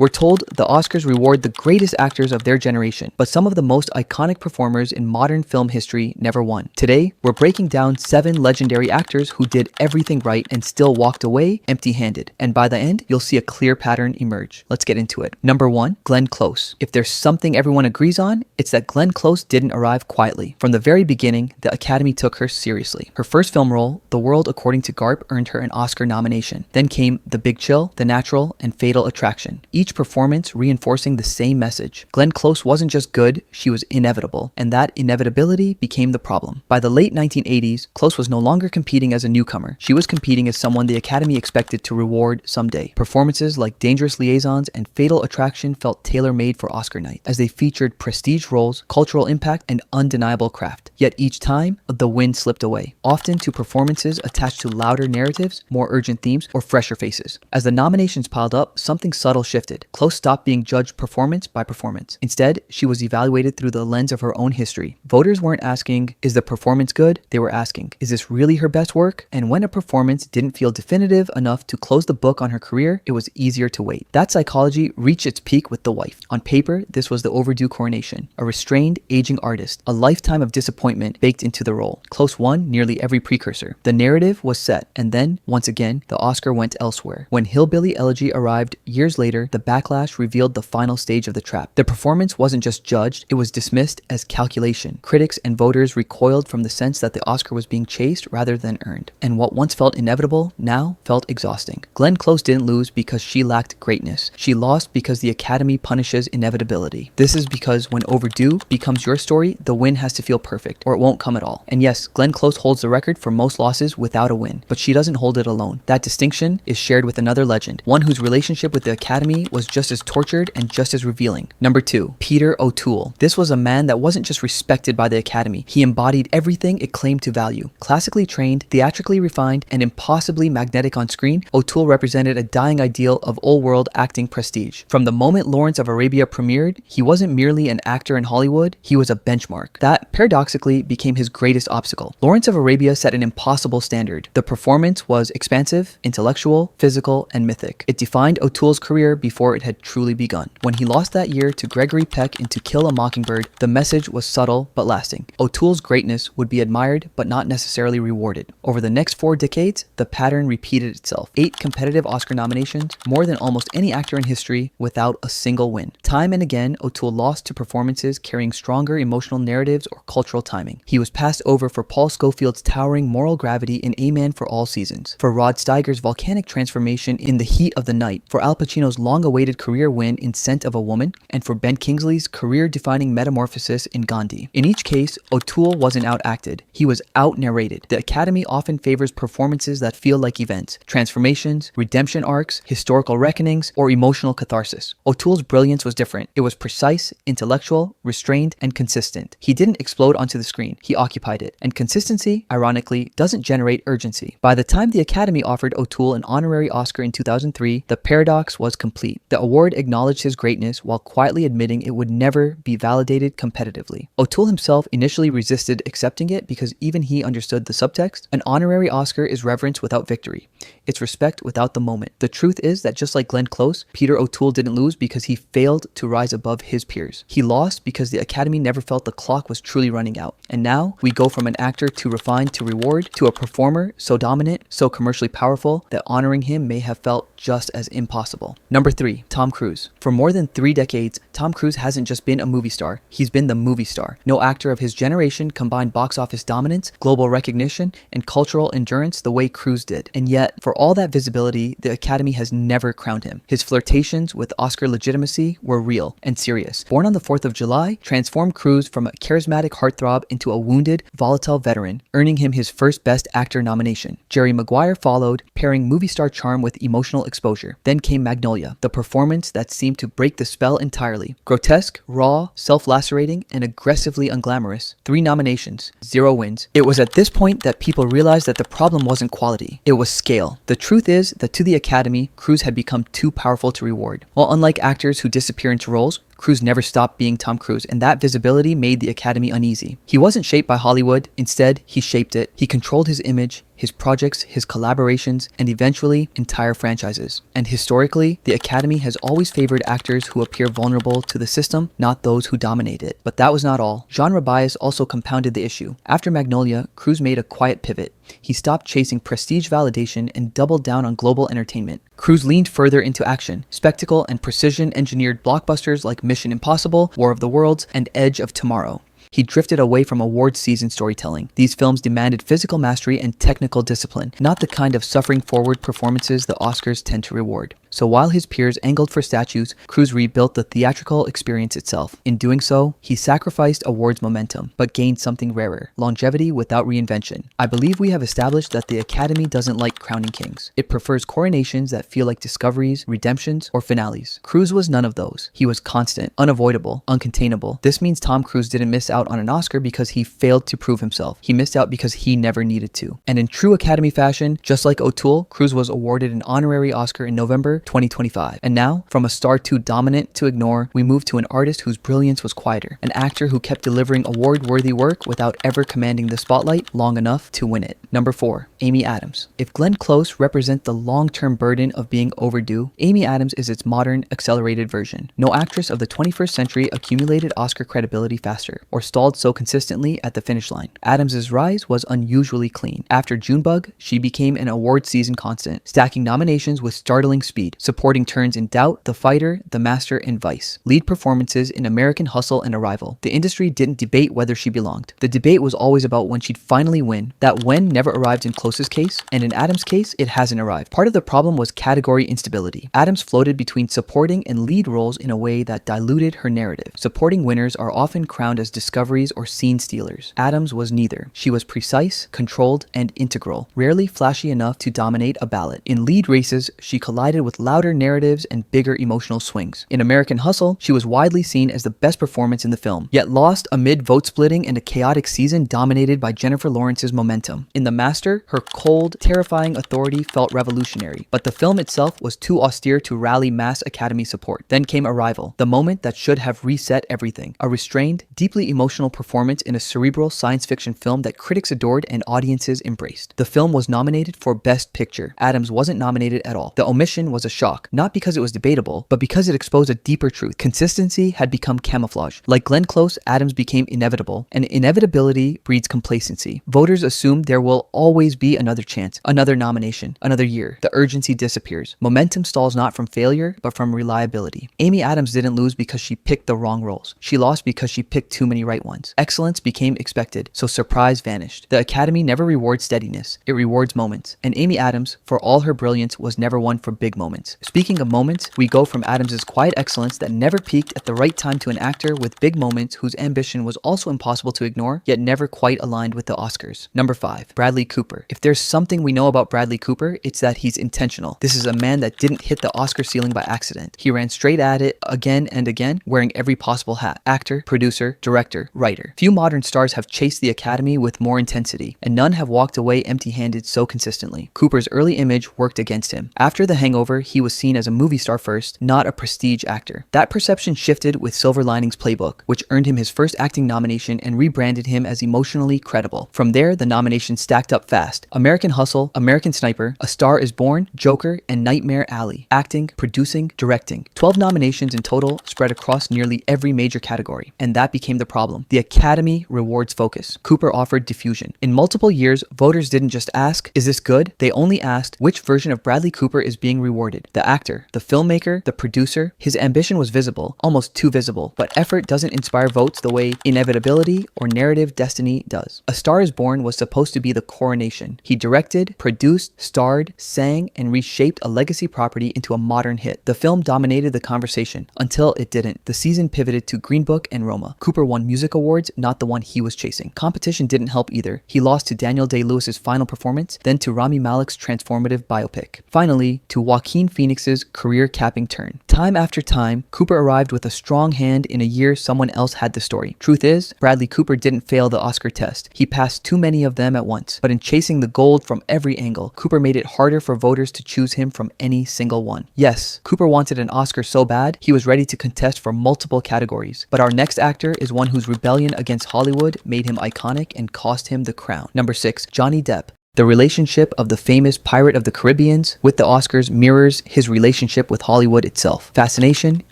We're told the Oscars reward the greatest actors of their generation, but some of the most iconic performers in modern film history never won. Today, we're breaking down 7 legendary actors who did everything right and still walked away empty-handed. And by the end, you'll see a clear pattern emerge. Let's get into it. Number 1, Glenn Close. If there's something everyone agrees on, it's that Glenn Close didn't arrive quietly. From the very beginning, the Academy took her seriously. Her first film role, The World According to Garp, earned her an Oscar nomination. Then came The Big Chill, The Natural, and Fatal Attraction, each performance reinforcing the same message. Glenn Close wasn't just good, she was inevitable, and that inevitability became the problem. By the late 1980s, Close was no longer competing as a newcomer. She was competing as someone the Academy expected to reward someday. Performances like Dangerous Liaisons and Fatal Attraction felt tailor-made for Oscar night, as they featured prestige roles, cultural impact, and undeniable craft. Yet each time, the win slipped away, often to performances attached to louder narratives, more urgent themes, or fresher faces. As the nominations piled up, something subtle shifted. Close stopped being judged performance by performance. Instead, she was evaluated through the lens of her own history. Voters weren't asking, is the performance good? They were asking, is this really her best work? And when a performance didn't feel definitive enough to close the book on her career, it was easier to wait. That psychology reached its peak with The Wife. On paper, this was the overdue coronation. A restrained, aging artist, a lifetime of disappointment baked into the role. Close won nearly every precursor. The narrative was set, and then, once again, the Oscar went elsewhere. When Hillbilly Elegy arrived years later, the backlash revealed the final stage of the trap. The performance wasn't just judged, it was dismissed as calculation. Critics and voters recoiled from the sense that the Oscar was being chased rather than earned. And what once felt inevitable now felt exhausting. Glenn Close didn't lose because she lacked greatness. She lost because the Academy punishes inevitability. This is because when overdue becomes your story, the win has to feel perfect, or it won't come at all. And yes, Glenn Close holds the record for most losses without a win, but she doesn't hold it alone. That distinction is shared with another legend, one whose relationship with the Academy was just as tortured and just as revealing. Number 2, Peter O'Toole. This was a man that wasn't just respected by the Academy, he embodied everything it claimed to value. Classically trained, theatrically refined, and impossibly magnetic on screen, O'Toole represented a dying ideal of old-world acting prestige. From the moment Lawrence of Arabia premiered, he wasn't merely an actor in Hollywood, he was a benchmark. That, paradoxically, became his greatest obstacle. Lawrence of Arabia set an impossible standard. The performance was expansive, intellectual, physical, and mythic. It defined O'Toole's career before it had truly begun. When he lost that year to Gregory Peck in To Kill a Mockingbird, the message was subtle but lasting. O'Toole's greatness would be admired but not necessarily rewarded. Over the next 4 decades, the pattern repeated itself. 8 competitive Oscar nominations, more than almost any actor in history, without a single win. Time and again, O'Toole lost to performances carrying stronger emotional narratives or cultural timing. He was passed over for Paul Scofield's towering moral gravity in A Man for All Seasons, for Rod Steiger's volcanic transformation in The Heat of the Night, for Al Pacino's long-awaited career win in Scent of a Woman, and for Ben Kingsley's career-defining metamorphosis in Gandhi. In each case, O'Toole wasn't out-acted. He was out-narrated. The Academy often favors performances that feel like events, transformations, redemption arcs, historical reckonings, or emotional catharsis. O'Toole's brilliance was different. It was precise, intellectual, restrained, and consistent. He didn't explode onto the screen. He occupied it. And consistency, ironically, doesn't generate urgency. By the time the Academy offered O'Toole an honorary Oscar in 2003, the paradox was complete. The award acknowledged his greatness while quietly admitting it would never be validated competitively. O'Toole himself initially resisted accepting it because even he understood the subtext. An honorary Oscar is reverence without victory. It's respect without the moment. The truth is that just like Glenn Close, Peter O'Toole didn't lose because he failed to rise above his peers. He lost because the Academy never felt the clock was truly running out. And now we go from an actor too refined to reward to a performer so dominant, so commercially powerful that honoring him may have felt just as impossible. Number 3, Tom Cruise. For more than 3 decades, Tom Cruise hasn't just been a movie star, he's been the movie star. No actor of his generation combined box office dominance, global recognition, and cultural endurance the way Cruise did. And yet, for all that visibility, the Academy has never crowned him. His flirtations with Oscar legitimacy were real and serious. Born on the 4th of July, transformed Cruise from a charismatic heartthrob into a wounded, volatile veteran, earning him his first Best Actor nomination. Jerry Maguire followed, pairing movie star charm with emotional exposure. Then came Magnolia, the performance that seemed to break the spell entirely. Grotesque, raw, self-lacerating, and aggressively unglamorous. 3 nominations, 0 wins. It was at this point that people realized that the problem wasn't quality, it was scale. The truth is that to the Academy, Cruise had become too powerful to reward. While unlike actors who disappear into roles, Cruise never stopped being Tom Cruise, and that visibility made the Academy uneasy. He wasn't shaped by Hollywood. Instead, he shaped it. He controlled his image, his projects, his collaborations, and eventually entire franchises. And historically, the Academy has always favored actors who appear vulnerable to the system, not those who dominate it. But that was not all. Genre bias also compounded the issue. After Magnolia, Cruise made a quiet pivot. He stopped chasing prestige validation and doubled down on global entertainment. Cruise leaned further into action, spectacle, and precision-engineered blockbusters like Mission Impossible, War of the Worlds, and Edge of Tomorrow. He drifted away from awards season storytelling. These films demanded physical mastery and technical discipline, not the kind of suffering-forward performances the Oscars tend to reward. So while his peers angled for statues, Cruise rebuilt the theatrical experience itself. In doing so, he sacrificed awards momentum, but gained something rarer: longevity without reinvention. I believe we have established that the Academy doesn't like crowning kings. It prefers coronations that feel like discoveries, redemptions, or finales. Cruise was none of those. He was constant, unavoidable, uncontainable. This means Tom Cruise didn't miss out on an Oscar because he failed to prove himself. He missed out because he never needed to. And in true Academy fashion, just like O'Toole, Cruise was awarded an honorary Oscar in November 2025. And now, from a star too dominant to ignore, we move to an artist whose brilliance was quieter, an actor who kept delivering award-worthy work without ever commanding the spotlight long enough to win it. Number 4, Amy Adams. If Glenn Close represents the long-term burden of being overdue, Amy Adams is its modern, accelerated version. No actress of the 21st century accumulated Oscar credibility faster, or stalled so consistently at the finish line. Adams' rise was unusually clean. After Junebug, she became an award season constant, stacking nominations with startling speed, supporting turns in Doubt, The Fighter, The Master, and Vice. Lead performances in American Hustle and Arrival. The industry didn't debate whether she belonged. The debate was always about when she'd finally win. That when never arrived in Close's case, and in Adams' case, it hasn't arrived. Part of the problem was category instability. Adams floated between supporting and lead roles in a way that diluted her narrative. Supporting winners are often crowned as discoveries or scene stealers. Adams was neither. She was precise, controlled, and integral, rarely flashy enough to dominate a ballot. In lead races, she collided with louder narratives and bigger emotional swings. In American Hustle, she was widely seen as the best performance in the film, yet lost amid vote splitting and a chaotic season dominated by Jennifer Lawrence's momentum. In The Master, her cold, terrifying authority felt revolutionary, but the film itself was too austere to rally mass Academy support. Then came Arrival, the moment that should have reset everything. A restrained, deeply emotional performance in a cerebral science fiction film that critics adored and audiences embraced. The film was nominated for Best Picture. Adams wasn't nominated at all. The omission was a shock, not because it was debatable, but because it exposed a deeper truth. Consistency had become camouflage. Like Glenn Close, Adams became inevitable, and inevitability breeds complacency. Voters assume there will always be another chance, another nomination, another year. The urgency disappears. Momentum stalls not from failure, but from reliability. Amy Adams didn't lose because she picked the wrong roles. She lost because she picked too many right ones. Excellence became expected, so surprise vanished. The Academy never rewards steadiness, it rewards moments. And Amy Adams, for all her brilliance, was never one for big moments. Speaking of moments, we go from Adams' quiet excellence that never peaked at the right time to an actor with big moments whose ambition was also impossible to ignore, yet never quite aligned with the Oscars. Number 5, Bradley Cooper. If there's something we know about Bradley Cooper, it's that he's intentional. This is a man that didn't hit the Oscar ceiling by accident. He ran straight at it again and again, wearing every possible hat: actor, producer, director, writer. Few modern stars have chased the Academy with more intensity, and none have walked away empty-handed so consistently. Cooper's early image worked against him. After The Hangover, he was seen as a movie star first, not a prestige actor. That perception shifted with Silver Linings Playbook, which earned him his first acting nomination and rebranded him as emotionally credible. From there, the nominations stacked up fast: American Hustle, American Sniper, A Star is Born, Joker, and Nightmare Alley. Acting, producing, directing. 12 nominations in total, spread across nearly every major category. And that became the problem. The Academy rewards focus. Cooper offered diffusion. In multiple years, voters didn't just ask, "Is this good?" They only asked, which version of Bradley Cooper is being rewarded? The actor, the filmmaker, the producer. His ambition was visible, almost too visible, but effort doesn't inspire votes the way inevitability or narrative destiny does. A Star is Born was supposed to be the coronation. He directed, produced, starred, sang, and reshaped a legacy property into a modern hit. The film dominated the conversation until it didn't. The season pivoted to Green Book and Roma. Cooper won music awards, not the one he was chasing. Competition didn't help either. He lost to Daniel Day-Lewis's final performance, then to Rami Malek's transformative biopic. Finally, to Joaquin Phoenix's career-capping turn. Time after time, Cooper arrived with a strong hand in a year someone else had the story. Truth is, Bradley Cooper didn't fail the Oscar test. He passed too many of them at once. But in chasing the gold from every angle, Cooper made it harder for voters to choose him from any single one. Yes, Cooper wanted an Oscar so bad, he was ready to contest for multiple categories. But our next actor is one whose rebellion against Hollywood made him iconic and cost him the crown. Number 6, Johnny Depp. The relationship of the famous Pirate of the Caribbean with the Oscars mirrors his relationship with Hollywood itself. Fascination,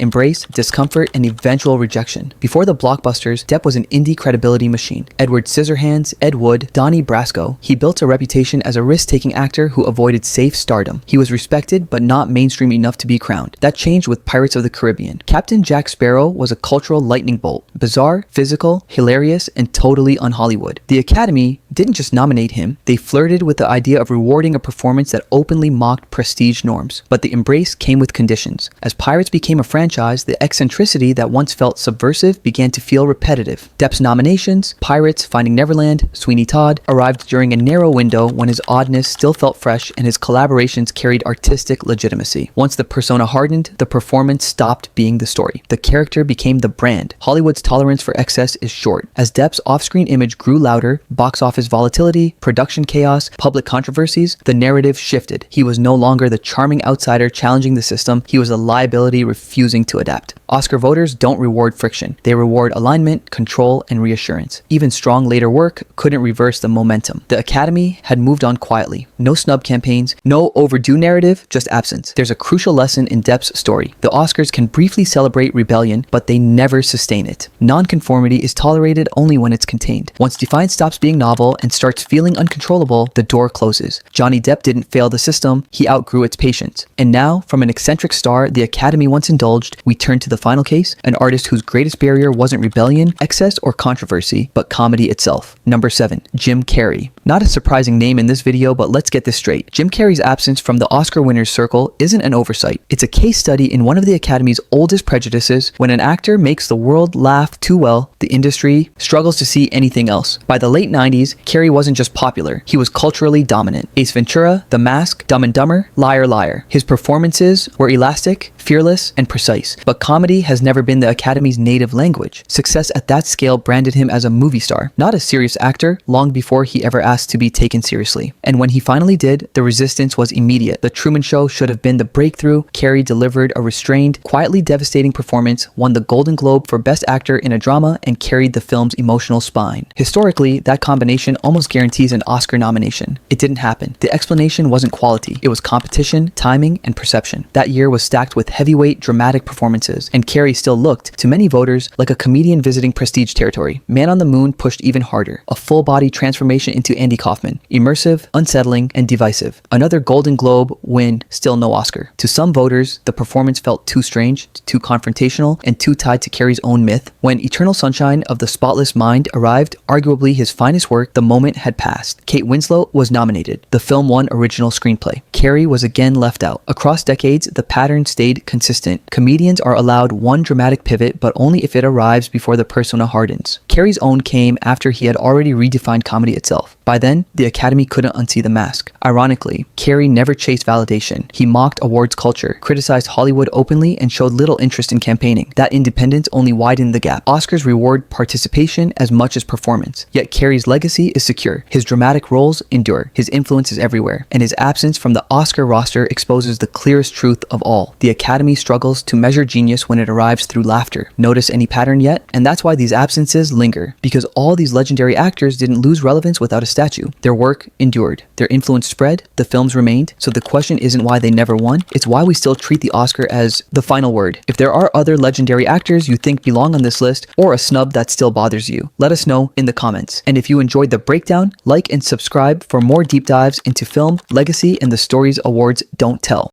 embrace, discomfort, and eventual rejection. Before the blockbusters, Depp was an indie credibility machine. Edward Scissorhands, Ed Wood, Donnie Brasco. He built a reputation as a risk-taking actor who avoided safe stardom. He was respected, but not mainstream enough to be crowned. That changed with Pirates of the Caribbean. Captain Jack Sparrow was a cultural lightning bolt. Bizarre, physical, hilarious, and totally un-Hollywood. The Academy didn't just nominate him, they flirted with the idea of rewarding a performance that openly mocked prestige norms. But the embrace came with conditions. As Pirates became a franchise, the eccentricity that once felt subversive began to feel repetitive. Depp's nominations, Pirates, Finding Neverland, Sweeney Todd, arrived during a narrow window when his oddness still felt fresh and his collaborations carried artistic legitimacy. Once the persona hardened, the performance stopped being the story. The character became the brand. Hollywood's tolerance for excess is short. As Depp's off-screen image grew louder, box office volatility, production chaos, public controversies, the narrative shifted. He was no longer the charming outsider challenging the system, he was a liability refusing to adapt. Oscar voters don't reward friction. They reward alignment, control, and reassurance. Even strong later work couldn't reverse the momentum. The Academy had moved on quietly. No snub campaigns, no overdue narrative, just absence. There's a crucial lesson in Depp's story. The Oscars can briefly celebrate rebellion, but they never sustain it. Nonconformity is tolerated only when it's contained. Once Defiance stops being novel and starts feeling uncontrollable, the door closes. Johnny Depp didn't fail the system, he outgrew its patience. And now, from an eccentric star the Academy once indulged, we turn to the final case, an artist whose greatest barrier wasn't rebellion, excess, or controversy, but comedy itself. Number 7, Jim Carrey. Not a surprising name in this video, but let's get this straight. Jim Carrey's absence from the Oscar winners' circle isn't an oversight. It's a case study in one of the Academy's oldest prejudices. When an actor makes the world laugh too well, the industry struggles to see anything else. By the late 90s, Carrey wasn't just popular, he was culturally dominant. Ace Ventura, The Mask, Dumb and Dumber, Liar Liar. His performances were elastic, fearless, and precise. But comedy has never been the Academy's native language. Success at that scale branded him as a movie star, not a serious actor, long before he ever asked to be taken seriously. And when he finally did, the resistance was immediate. The Truman Show should have been the breakthrough. Carrey delivered a restrained, quietly devastating performance, won the Golden Globe for Best Actor in a Drama, and carried the film's emotional spine. Historically, that combination almost guarantees an Oscar nomination. It didn't happen. The explanation wasn't quality. It was competition, timing, and perception. That year was stacked with heavyweight, dramatic performances, and Carrey still looked, to many voters, like a comedian visiting prestige territory. Man on the Moon pushed even harder. A full-body transformation into Andy Kaufman. Immersive, unsettling, and divisive. Another Golden Globe win, still no Oscar. To some voters, the performance felt too strange, too confrontational, and too tied to Carrey's own myth. When Eternal Sunshine of the Spotless Mind arrived, arguably his finest work, the moment had passed. Kate Winslet was nominated. The film won original screenplay. Carrey was again left out. Across decades, the pattern stayed consistent. Comedians are allowed one dramatic pivot, but only if it arrives before the persona hardens. Carrey's own came after he had already redefined comedy itself. By then, the Academy couldn't unsee the mask. Ironically, Carrey never chased validation. He mocked awards culture, criticized Hollywood openly, and showed little interest in campaigning. That independence only widened the gap. Oscars reward participation as much as performance. Yet Carrey's legacy is secure. His dramatic roles endure. His influence is everywhere. And his absence from the Oscar roster exposes the clearest truth of all. The Academy struggles to measure genius when it arrives through laughter. Notice any pattern yet? And that's why these absences linger. Because all these legendary actors didn't lose relevance without a statue. Their work endured. Their influence spread. The films remained. So the question isn't why they never won. It's why we still treat the Oscar as the final word. If there are other legendary actors you think belong on this list, or a snub that still bothers you, let us know in the comments. And if you enjoyed the breakdown, like and subscribe for more deep dives into film, legacy, and the stories awards don't tell.